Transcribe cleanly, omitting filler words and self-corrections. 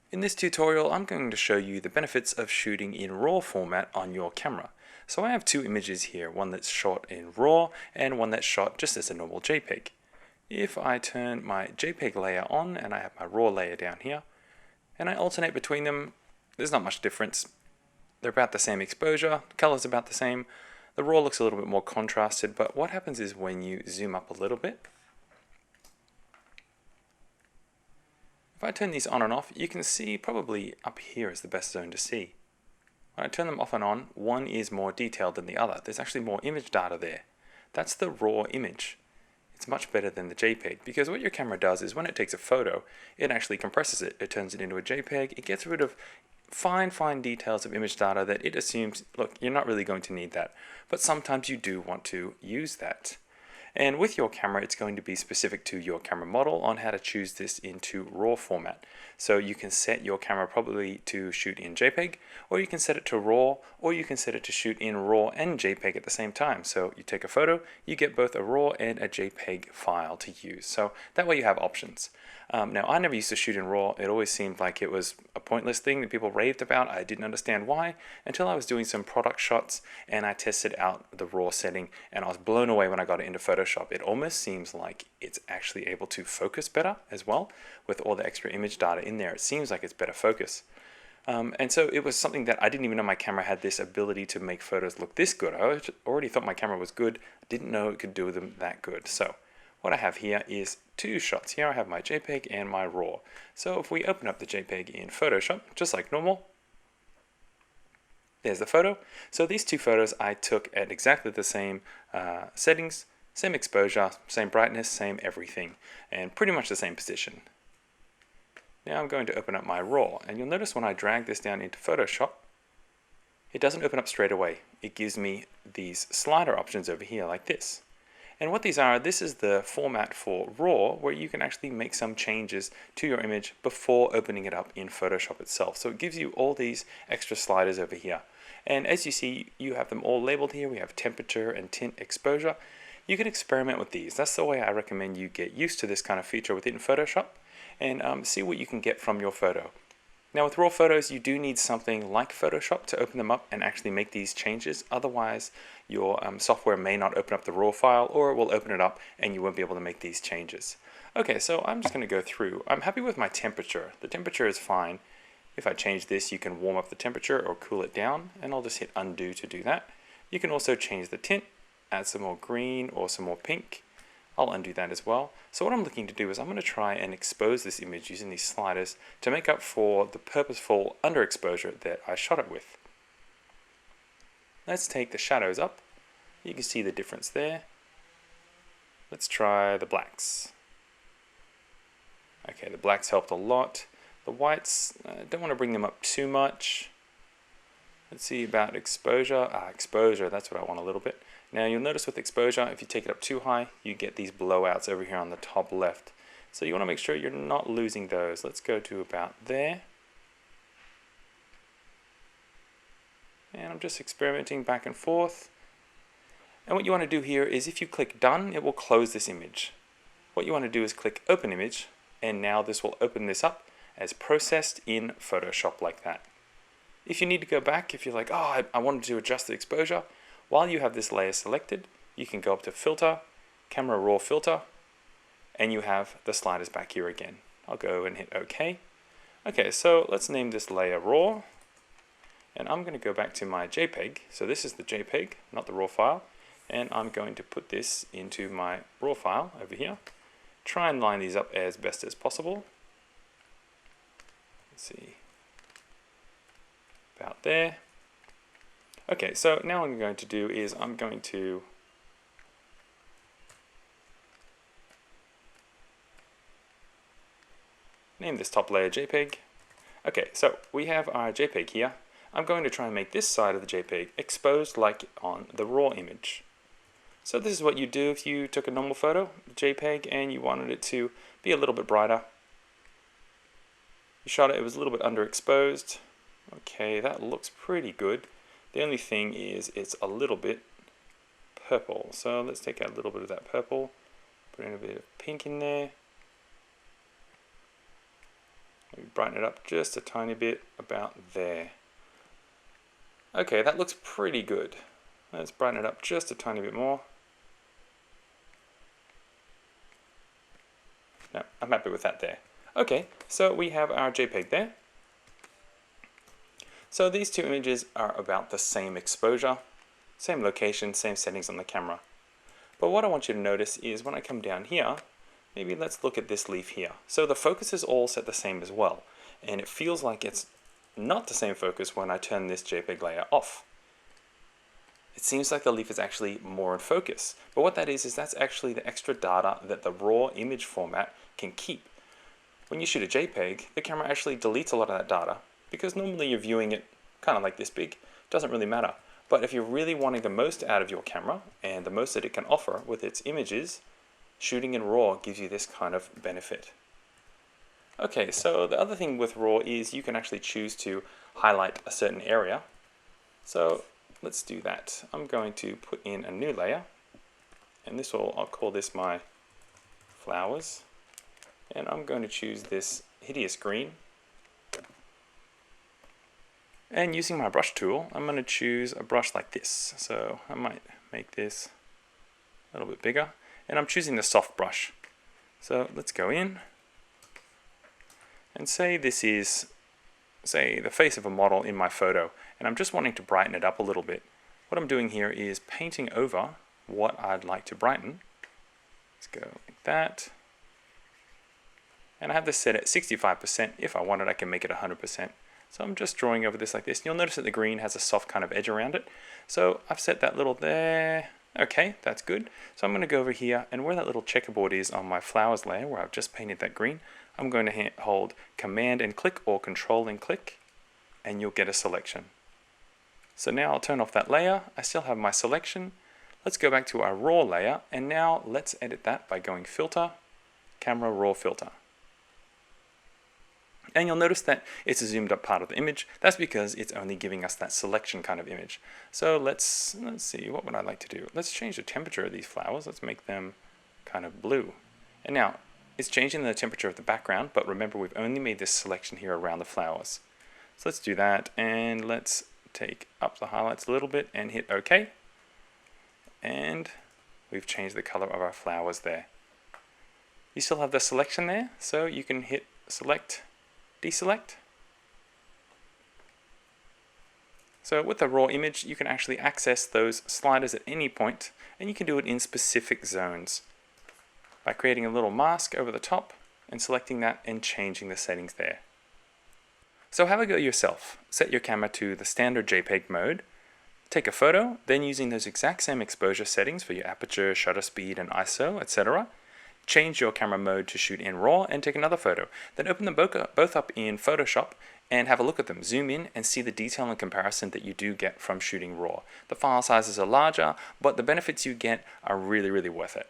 In this tutorial, I'm going to show you the benefits of shooting in RAW format on your camera. So I have two images here, one that's shot in RAW and one that's shot just as a normal JPEG. If I turn my JPEG layer on and I have my RAW layer down here, and I alternate between them, there's not much difference. They're about the same exposure, the color's about the same. The RAW looks a little bit more contrasted, but what happens is when you zoom up a little bit, if I turn these on and off, you can see probably up here is the best zone to see. When I turn them off and on, one is more detailed than the other. There's actually more image data there. That's the raw image. It's much better than the JPEG because what your camera does is when it takes a photo, it actually compresses it. It turns it into a JPEG. It gets rid of fine details of image data that it assumes, look, you're not really going to need that. But sometimes you do want to use that. And with your camera, it's going to be specific to your camera model on how to choose this into RAW format. So you can set your camera probably to shoot in JPEG, or you can set it to RAW, or you can set it to shoot in RAW and JPEG at the same time. So you take a photo, you get both a RAW and a JPEG file to use. So that way you have options. Now, I never used to shoot in RAW. It always seemed like it was a pointless thing that people raved about. I didn't understand why until I was doing some product shots and I tested out the RAW setting and I was blown away when I got it into Photoshop. It almost seems like it's actually able to focus better as well with all the extra image data in there. It seems like it's better focus. And so it was something that I didn't even know my camera had this ability to make photos look this good. I already thought my camera was good. Didn't know it could do them that good. So what I have here is two shots. Here I have my JPEG and my RAW. So if we open up the JPEG in Photoshop, just like normal, there's the photo. So these two photos I took at exactly the same settings, same exposure, same brightness, same everything, and pretty much the same position. Now I'm going to open up my RAW, and you'll notice when I drag this down into Photoshop, it doesn't open up straight away. It gives me these slider options over here like this. And what these are, this is the format for RAW where you can actually make some changes to your image before opening it up in Photoshop itself. So it gives you all these extra sliders over here. And as you see, you have them all labeled here. We have temperature and tint exposure. You can experiment with these. That's the way I recommend you get used to this kind of feature within Photoshop and see what you can get from your photo. Now with RAW photos, you do need something like Photoshop to open them up and actually make these changes. Otherwise, your software may not open up the RAW file, or it will open it up and you won't be able to make these changes. Okay, so I'm just going to go through. I'm happy with my temperature. The temperature is fine. If I change this, you can warm up the temperature or cool it down, and I'll just hit undo to do that. You can also change the tint, add some more green or some more pink. I'll undo that as well. So what I'm looking to do is I'm going to try and expose this image using these sliders to make up for the purposeful underexposure that I shot it with. Let's take the shadows up. You can see the difference there. Let's try the blacks. Okay, the blacks helped a lot. The whites, don't want to bring them up too much. Let's see about exposure. Exposure, that's what I want a little bit. Now you'll notice with exposure, if you take it up too high, you get these blowouts over here on the top left. So you want to make sure you're not losing those. Let's go to about there. And I'm just experimenting back and forth. And what you want to do here is if you click done, it will close this image. What you want to do is click open image, and now this will open this up as processed in Photoshop like that. If you need to go back, if you're like, oh, I wanted to adjust the exposure, while you have this layer selected, you can go up to Filter, Camera Raw Filter, and you have the sliders back here again. I'll go and hit OK. Okay, so let's name this layer Raw, and I'm going to go back to my JPEG. So this is the JPEG, not the RAW file, and I'm going to put this into my RAW file over here. Try and line these up as best as possible. Let's see, about there. Okay, so now what I'm going to do is I'm going to name this top layer JPEG. Okay, so we have our JPEG here. I'm going to try and make this side of the JPEG exposed like on the RAW image. So this is what you do if you took a normal photo, JPEG, and you wanted it to be a little bit brighter. You shot it, it was a little bit underexposed. Okay, that looks pretty good. The only thing is it's a little bit purple. So let's take out a little bit of that purple, put in a bit of pink in there. Maybe brighten it up just a tiny bit, about there. Okay, that looks pretty good. Let's brighten it up just a tiny bit more. No, I'm happy with that there. Okay, so we have our JPEG there. So these two images are about the same exposure, same location, same settings on the camera. But what I want you to notice is when I come down here, maybe let's look at this leaf here. So the focus is all set the same as well, and it feels like it's not the same focus when I turn this JPEG layer off. It seems like the leaf is actually more in focus, but what that is that's actually the extra data that the raw image format can keep. When you shoot a JPEG, the camera actually deletes a lot of that data, because normally you're viewing it kind of like this big, doesn't really matter. But if you're really wanting the most out of your camera, and the most that it can offer with its images, shooting in RAW gives you this kind of benefit. Okay, so the other thing with RAW is you can actually choose to highlight a certain area. So let's do that. I'm going to put in a new layer, and I'll call this my flowers, and I'm going to choose this hideous green. And using my brush tool, I'm going to choose a brush like this. So I might make this a little bit bigger, and I'm choosing the soft brush. So let's go in and say this is, the face of a model in my photo, and I'm just wanting to brighten it up a little bit. What I'm doing here is painting over what I'd like to brighten. Let's go like that. And I have this set at 65%. If I wanted, I can make it 100%. So I'm just drawing over this like this. You'll notice that the green has a soft kind of edge around it. So I've set that little there. Okay, that's good. So I'm going to go over here, and where that little checkerboard is on my flowers layer, where I've just painted that green, I'm going to hold Command and click or Control and click, and you'll get a selection. So now I'll turn off that layer. I still have my selection. Let's go back to our raw layer, and now let's edit that by going Filter, Camera Raw Filter. And you'll notice that it's a zoomed up part of the image. That's because it's only giving us that selection kind of image. So let's see, what would I like to do? Let's change the temperature of these flowers. Let's make them kind of blue. And now it's changing the temperature of the background, but remember we've only made this selection here around the flowers. So let's do that, and let's take up the highlights a little bit and hit OK. And we've changed the color of our flowers there. You still have the selection there, so you can hit Select, Deselect. So with the raw image, you can actually access those sliders at any point, and you can do it in specific zones by creating a little mask over the top and selecting that and changing the settings there. So have a go yourself. Set your camera to the standard JPEG mode, take a photo, then using those exact same exposure settings for your aperture, shutter speed, and ISO, etc., change your camera mode to shoot in RAW and take another photo. Then open them both up in Photoshop and have a look at them. Zoom in and see the detail and comparison that you do get from shooting RAW. The file sizes are larger, but the benefits you get are really, really worth it.